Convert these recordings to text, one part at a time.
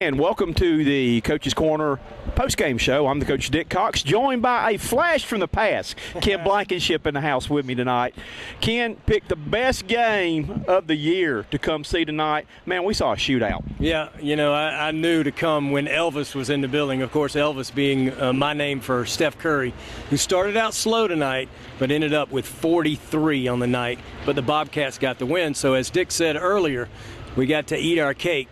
And welcome to the Coach's Corner post-game show. I'm the coach, Dick Cox, joined by a flash from the past, Kenn Blankenship in the house with me tonight. Kenn picked the best game of the year to come see tonight. Man, we saw a shootout. Yeah, you know, I knew to come when Elvis was in the building. Of course, Elvis being my name for Steph Curry, who started out slow tonight, but ended up with 43 on the night. But the Bobcats got the win. So as Dick said earlier, we got to eat our cake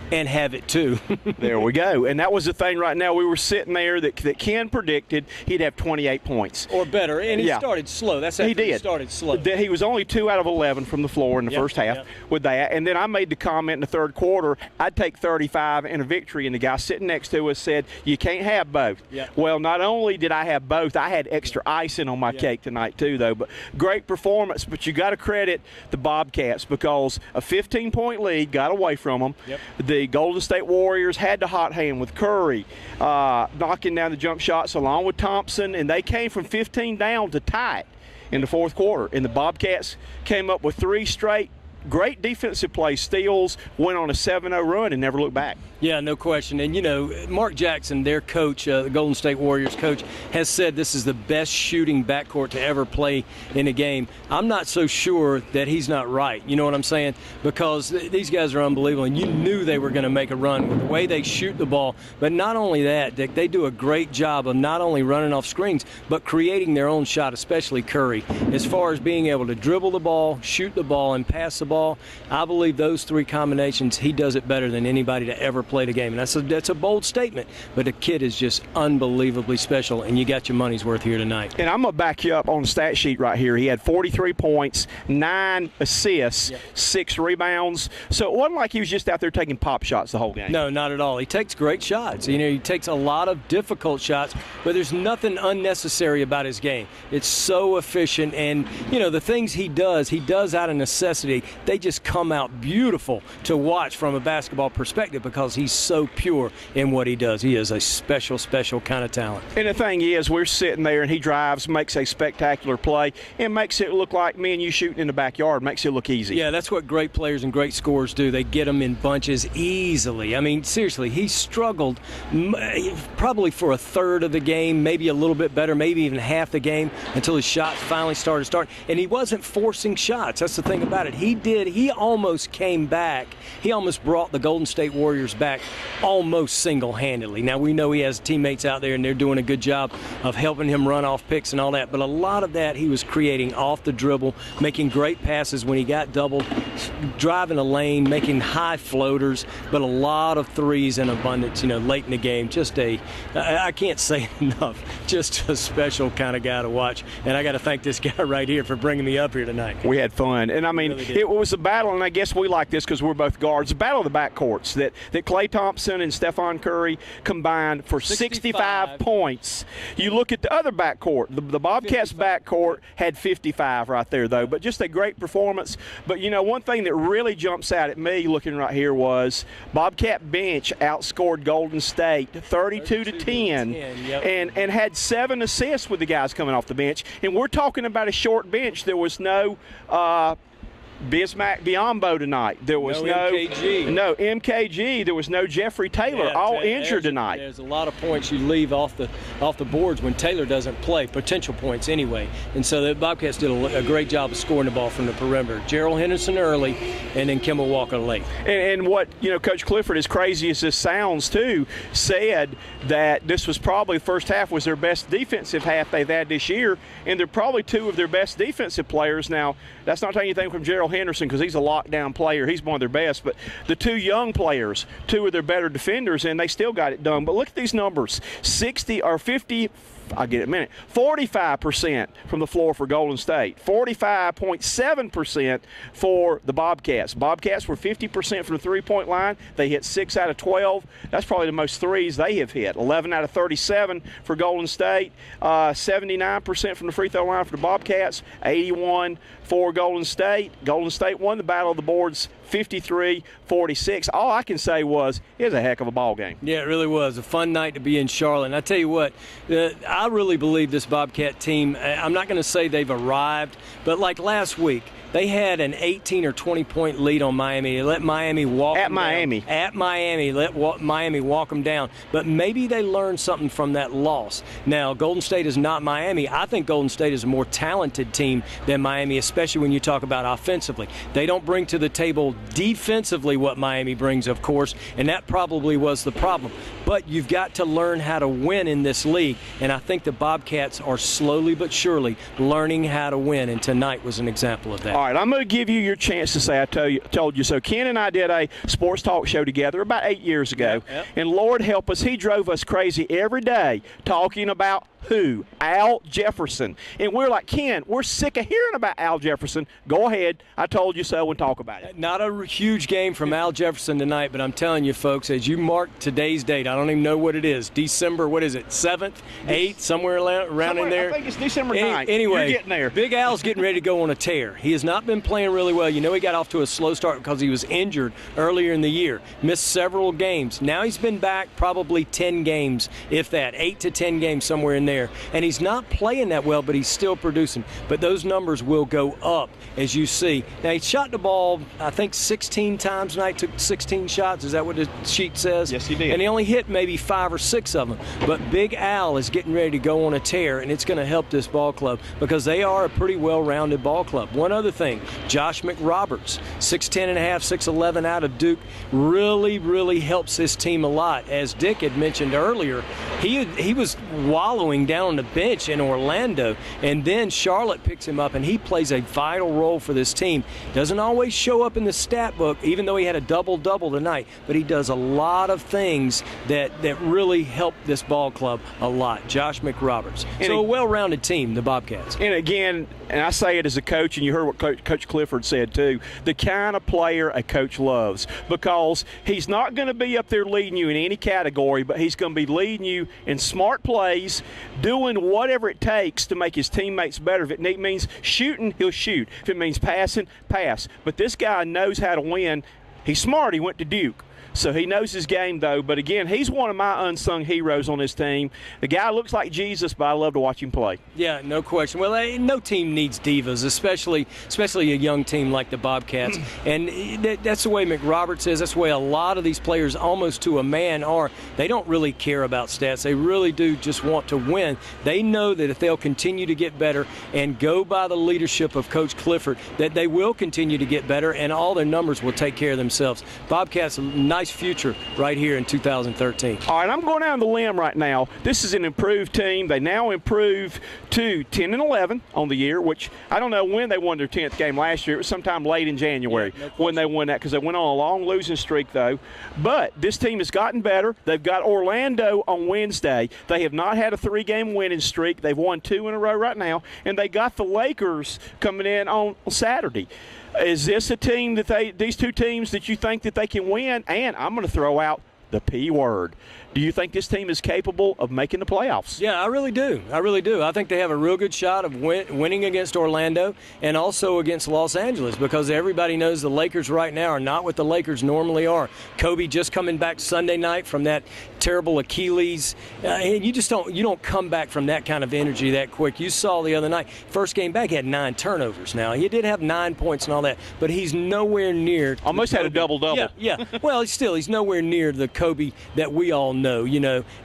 and have it too. There we go. And that was the thing right now. We were sitting there that Kenn predicted he'd have 28 points. Or better. And he started slow. That's after he started slow. He was only 2 out of 11 from the floor in the first half with that. And then I made the comment in the third quarter, I'd take 35 and a victory. And the guy sitting next to us said, you can't have both. Well, not only did I have both, I had extra icing on my cake tonight too, though. But great performance. But you got to credit the Bobcats because a 15-point lead got away from them. The Golden State Warriors had the hot hand with Curry knocking down the jump shots along with Thompson, and they came from 15 down to tie it in the fourth quarter. And the Bobcats came up with 3 straight great defensive plays, steals, went on a 7-0 run and never looked back. Yeah, no question. And, you know, Mark Jackson, their coach, the Golden State Warriors coach, has said this is the best shooting backcourt to ever play in a game. I'm not so sure that he's not right. You know what I'm saying? Because these guys are unbelievable, and you knew they were going to make a run with the way they shoot the ball. But not only that, Dick, they do a great job of not only running off screens, but creating their own shot, especially Curry. As far as being able to dribble the ball, shoot the ball, and pass the ball, I believe those 3 combinations, he does it better than anybody to ever play the game. And that's a bold statement, but the kid is just unbelievably special, and you got your money's worth here tonight. And I'm going to back you up on the stat sheet right here. He had 43 points, 9 assists, 6 rebounds. So it wasn't like he was just out there taking pop shots the whole game. No, not at all. He takes great shots. You know, he takes a lot of difficult shots, but there's nothing unnecessary about his game. It's so efficient, and, you know, the things he does out of necessity. They just come out beautiful to watch from a basketball perspective because he's so pure in what he does. He is a special, special kind of talent. And the thing is, we're sitting there and he drives, makes a spectacular play, and makes it look like me and you shooting in the backyard, makes it look easy. Yeah, that's what great players and great scorers do. They get them in bunches easily. I mean, seriously, he struggled probably for a third of the game, maybe a little bit better, maybe even half the game until his shots finally started. And he wasn't forcing shots. That's the thing about it. He almost came back. He almost brought the Golden State Warriors back almost single-handedly. Now, we know he has teammates out there, and they're doing a good job of helping him run off picks and all that, but a lot of that he was creating off the dribble, making great passes when he got doubled, driving a lane, making high floaters, but a lot of threes in abundance, you know, late in the game. Just I can't say enough, just a special kind of guy to watch, and I got to thank this guy right here for bringing me up here tonight. We had fun, and I mean, it was a battle, and I guess we like this because we're both guards, a battle of the backcourts that Klay Thompson and Stephon Curry combined for 65 points. You look at the other backcourt, the Bobcats backcourt had 55 right there, though, but just a great performance. But, you know, one thing that really jumps out at me looking right here was Bobcat bench outscored Golden State 32-10 and had 7 assists with the guys coming off the bench. And we're talking about a short bench. There was no Bismack Biyombo tonight. There was no MKG. There was no Jeffrey Taylor, all injured tonight. There's a lot of points you leave off the boards when Taylor doesn't play, potential points anyway. And so the Bobcats did a great job of scoring the ball from the perimeter. Gerald Henderson early, and then Kemba Walker late. And what, you know, Coach Clifford, as crazy as this sounds too, said that this was probably the first half was their best defensive half they've had this year, and they're probably 2 of their best defensive players. Now, that's not taking anything from Gerald Henderson because he's a lockdown player. He's one of their best. But the 2 young players, 2 of their better defenders, and they still got it done. But look at these numbers, 60 or 50 I'll get it in a minute. 45% from the floor for Golden State. 45.7% for the Bobcats. Bobcats were 50% from the three-point line. They hit 6 out of 12. That's probably the most threes they have hit. 11 out of 37 for Golden State. 79% from the free throw line for the Bobcats. 81 for Golden State. Golden State won the battle of the boards 53-46. All I can say was it was a heck of a ball game. Yeah, it really was. A fun night to be in Charlotte. And I tell you what, I really believe this Bobcat team, I'm not going to say they've arrived, but like last week, They had an 18 or 20-point lead on Miami. They let Miami walk at them Miami. Down. At Miami. Miami walk them down. But maybe they learned something from that loss. Now, Golden State is not Miami. I think Golden State is a more talented team than Miami, especially when you talk about offensively. They don't bring to the table defensively what Miami brings, of course, and that probably was the problem. But you've got to learn how to win in this league, and I think the Bobcats are slowly but surely learning how to win, and tonight was an example of that. All right, I'm going to give you your chance to say I told you so. Ken and I did a sports talk show together about 8 years ago, and Lord help us, he drove us crazy every day talking about who? Al Jefferson. And we're like, Ken, we're sick of hearing about Al Jefferson. Go ahead. I told you so, and talk about it. Not a huge game from Al Jefferson tonight, but I'm telling you, folks, as you mark today's date, I don't even know what it is. December, what is it, 7th, 8th, somewhere around in there? I think it's December 9th. Anyway, you're getting there. Big Al's getting ready to go on a tear. He has not been playing really well. You know, he got off to a slow start because he was injured earlier in the year. Missed several games. Now he's been back probably 10 games, if that, 8 to 10 games, somewhere in there. And he's not playing that well, but he's still producing. But those numbers will go up, as you see. Now, he shot the ball, I think, 16 times tonight, took 16 shots. Is that what the sheet says? Yes, he did. And he only hit maybe 5 or 6 of them. But Big Al is getting ready to go on a tear, and it's going to help this ball club because they are a pretty well-rounded ball club. One other thing, Josh McRoberts, 6'10 and a half, 6'11 out of Duke, really helps this team a lot. As Dick had mentioned earlier, he was wallowing down on the bench in Orlando, and then Charlotte picks him up, and he plays a vital role for this team. Doesn't always show up in the stat book, even though he had a double-double tonight, but he does a lot of things that really help this ball club a lot. Josh McRoberts. So a well-rounded team, the Bobcats. And again, and I say it as a coach, and you heard what Coach Clifford said too, the kind of player a coach loves, because he's not going to be up there leading you in any category, but he's going to be leading you in smart plays, doing whatever it takes to make his teammates better. If it means shooting, he'll shoot. If it means passing, pass. But this guy knows how to win. He's smart. He went to Duke. So he knows his game, though. But, again, he's one of my unsung heroes on this team. The guy looks like Jesus, but I love to watch him play. Yeah, no question. Well, no team needs divas, especially a young team like the Bobcats. And that's the way McRoberts is. That's the way a lot of these players, almost to a man, are. They don't really care about stats. They really do just want to win. They know that if they'll continue to get better and go by the leadership of Coach Clifford, that they will continue to get better and all their numbers will take care of themselves. Bobcats, nice future right here in 2013. All right, I'm going out on the limb right now. This is an improved team. They now improve to 10-11 on the year, which I don't know when they won their 10th game last year. It was sometime late in January when they won that, because they went on a long losing streak, though. But this team has gotten better. They've got Orlando on Wednesday. They have not had a 3-game winning streak. They've won 2 in a row right now, and they got the Lakers coming in on Saturday. Is this a team these two teams that you think that they can win? And I'm going to throw out the P word. Do you think this team is capable of making the playoffs? Yeah, I really do. I think they have a real good shot of winning against Orlando and also against Los Angeles, because everybody knows the Lakers right now are not what the Lakers normally are. Kobe just coming back Sunday night from that terrible Achilles. And you don't come back from that kind of energy that quick. You saw the other night, first game back, he had 9 turnovers. Now, he did have 9 points and all that, but he's nowhere near. Almost had a double-double. Yeah. Well, he's nowhere near the Kobe that we all know.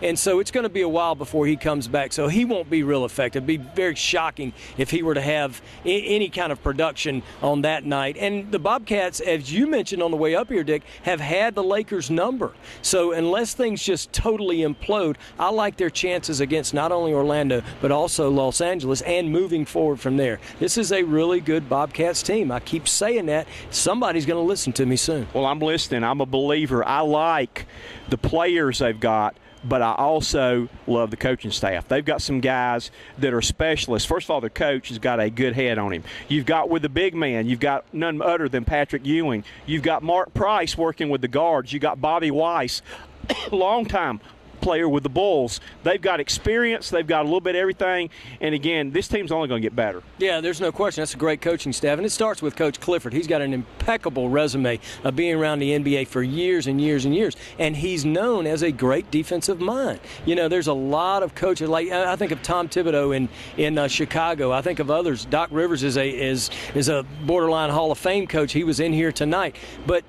And so it's going to be a while before he comes back, so he won't be real effective. It'd be very shocking if he were to have any kind of production on that night. And the Bobcats, as you mentioned on the way up here, Dick, have had the Lakers' number. So unless things just totally implode, I like their chances against not only Orlando, but also Los Angeles, and moving forward from there. This is a really good Bobcats team. I keep saying that. Somebody's going to listen to me soon. Well, I'm listening. I'm a believer. I like the players they've got, but I also love the coaching staff. They've got some guys that are specialists. First of all, their coach has got a good head on him. You've got with the big man, you've got none other than Patrick Ewing. You've got Mark Price working with the guards. You've got Bobby Weiss, long time player with the Bulls. They've got experience. They've got a little bit of everything. And, again, this team's only going to get better. Yeah, there's no question. That's a great coaching staff. And it starts with Coach Clifford. He's got an impeccable resume of being around the NBA for years and years and years. And he's known as a great defensive mind. You know, there's a lot of coaches. Like, I think of Tom Thibodeau in Chicago. I think of others. Doc Rivers is a borderline Hall of Fame coach. He was in here tonight. But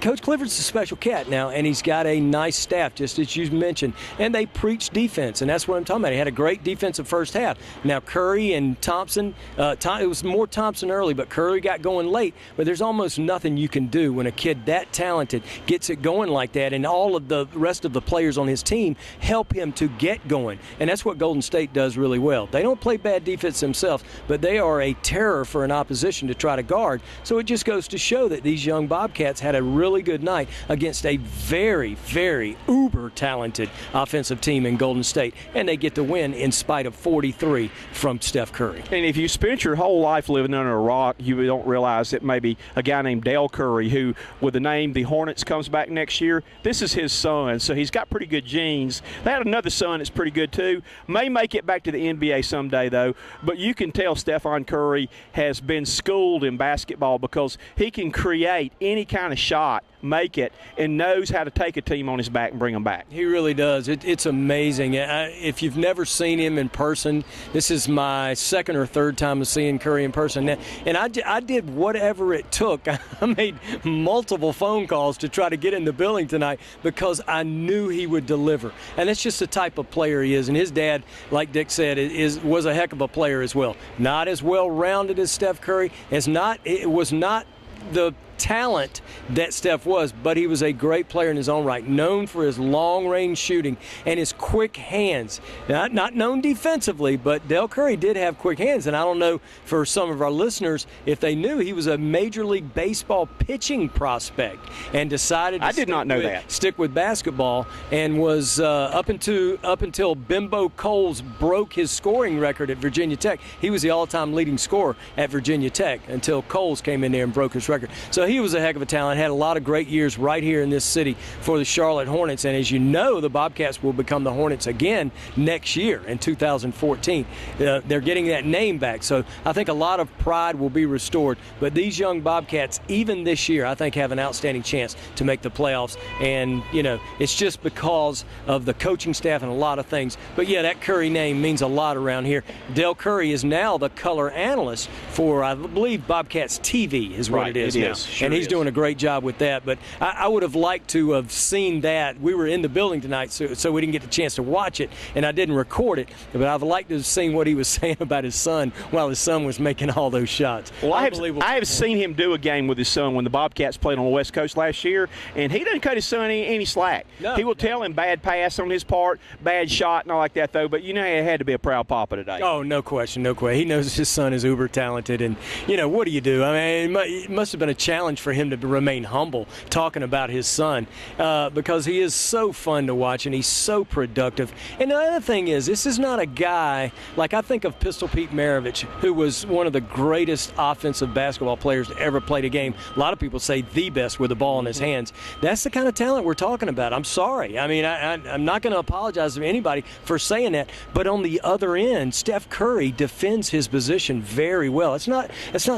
Coach Clifford's a special cat now, and he's got a nice staff, just as you mentioned. And they preach defense, and that's what I'm talking about. He had a great defensive first half. Now, Curry and Thompson, it was more Thompson early, but Curry got going late. But there's almost nothing you can do when a kid that talented gets it going like that, and all of the rest of the players on his team help him to get going. And that's what Golden State does really well. They don't play bad defense themselves, but they are a terror for an opposition to try to guard. So it just goes to show that these young Bobcats had a really good night against a very, very uber-talented offensive team in Golden State, and they get the win in spite of 43 from Steph Curry. And if you spent your whole life living under a rock, you don't realize that maybe a guy named Dale Curry, who with the name the Hornets comes back next year, this is his son, so he's got pretty good genes. They had another son that's pretty good too. May make it back to the NBA someday though, but you can tell Stephen Curry has been schooled in basketball because he can create any kind of shot, make it, and knows how to take a team on his back and bring them back. He really does. It's amazing. If you've never seen him in person, this is my second or third time of seeing Curry in person. And I did whatever it took. I made multiple phone calls to try to get in the building tonight because I knew he would deliver. And that's just the type of player he is. And his dad, like Dick said, was a heck of a player as well. Not as well-rounded as Steph Curry. It was not the talent that Steph was, but he was a great player in his own right, known for his long-range shooting and his quick hands. Not known defensively, but Dale Curry did have quick hands, and I don't know for some of our listeners if they knew he was a Major League Baseball pitching prospect and decided to stick with basketball, and was up until Bimbo Coles broke his scoring record at Virginia Tech. He was the all-time leading scorer at Virginia Tech until Coles came in there and broke his record. So he was a heck of a talent, had a lot of great years right here in this city for the Charlotte Hornets. And as you know, the Bobcats will become the Hornets again next year in 2014. They're getting that name back. So I think a lot of pride will be restored. But these young Bobcats, even this year, I think have an outstanding chance to make the playoffs. And, you know, it's just because of the coaching staff and a lot of things. But, yeah, that Curry name means a lot around here. Dale Curry is now the color analyst for, I believe, Bobcats TV is what it is now. Sure, and he's doing a great job with that. But I would have liked to have seen that. We were in the building tonight, so we didn't get the chance to watch it, and I didn't record it. But I'd liked to have seen what he was saying about his son while his son was making all those shots. Well, I have seen him do a game with his son when the Bobcats played on the West Coast last year, and he doesn't cut his son any slack. No, he will tell him bad pass on his part, bad shot, and all like that, though. But you know, it had to be a proud papa today. Oh, no question, no question. He knows his son is uber talented, and, you know, what do you do? I mean, it must have been a challenge for him to remain humble talking about his son because he is so fun to watch and he's so productive. And the other thing is, this is not a guy like I think of Pistol Pete Maravich, who was one of the greatest offensive basketball players to ever play the game. A lot of people say the best with the ball in his hands. That's the kind of talent we're talking about. I'm sorry. I mean, I'm not going to apologize to anybody for saying that. But on the other end, Steph Curry defends his position very well. It's not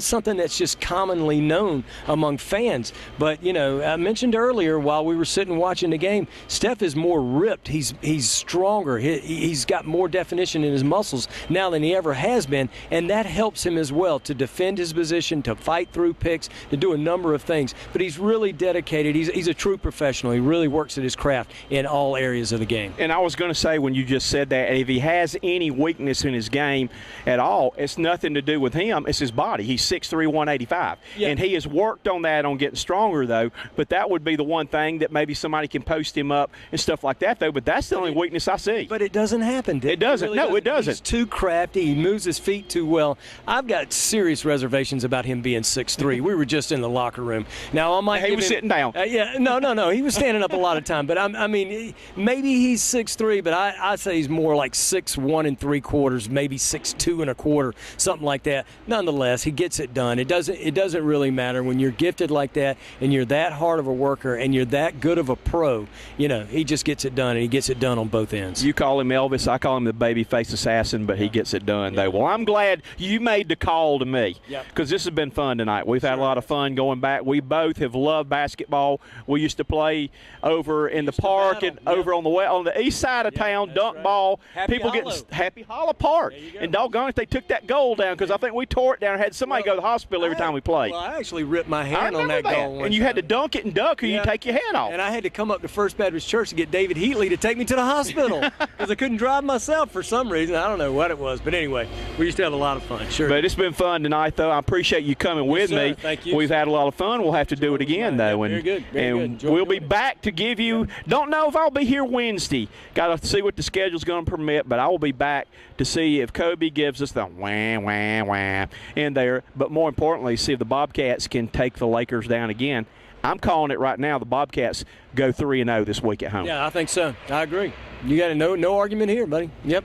something that's just commonly known among fans. But, you know, I mentioned earlier while we were sitting watching the game, Steph is more ripped. He's stronger. He's got more definition in his muscles now than he ever has been, and that helps him as well to defend his position, to fight through picks, to do a number of things. But he's really dedicated. He's a true professional. He really works at his craft in all areas of the game. And I was going to say, when you just said that, if he has any weakness in his game at all, it's nothing to do with him. It's his body. He's 6'3", 185. Yeah. And he has worked on that, on getting stronger, though. But that would be the one thing that maybe somebody can post him up and stuff like that, though. But that's the only weakness I see. But it doesn't happen, Dick. It doesn't. Really It doesn't. He's too crafty. He moves his feet too well. I've got serious reservations about him being 6'3". We were just in the locker room. Now, I might He was sitting down. No. He was standing up a lot of time. But, I mean, maybe he's 6'3", but I say he's more like 6'1 3/4, maybe 6'2 1/4, something like that. Nonetheless, he gets it done. It doesn't really matter when you're you're gifted like that, and you're that hard of a worker, and you're that good of a pro, he just gets it done, and he gets it done on both ends. You call him Elvis, I call him the baby-faced assassin, but he gets it done, though. Well, I'm glad you made the call to me, because this has been fun tonight. We've had a lot of fun going back. We both have loved basketball. We used to play over in the park and over on the east side of town, dunk ball. People getting Happy Hollow Park. And doggone it, they took that goal down, because I think we tore it down and had somebody go to the hospital every time we played. Well, I actually ripped my hand on that goal. And you had to dunk it and duck, or you take your hand off. And I had to come up to First Baptist Church to get David Heatley to take me to the hospital because I couldn't drive myself for some reason. I don't know what it was. But anyway, we used to have a lot of fun. Sure. But it's been fun tonight, though. I appreciate you coming with me. Thank you. We've had a lot of fun. We'll have to do it again, though. Very good. And we'll be back to give you – don't know if I'll be here Wednesday. Got to see what the schedule's going to permit, but I will be back to see if Kobe gives us the wah in there. But more importantly, see if the Bobcats can take the Lakers down again. I'm calling it right now. The Bobcats go 3-0 this week at home. Yeah, I think so. I agree. You got no argument here, buddy. Yep.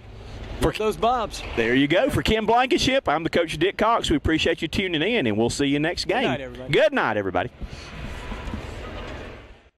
For those Bobs. There you go. For Kenn Blankenship, I'm the coach Dick Cox. We appreciate you tuning in, and we'll see you next game. Good night, everybody. Good night, everybody.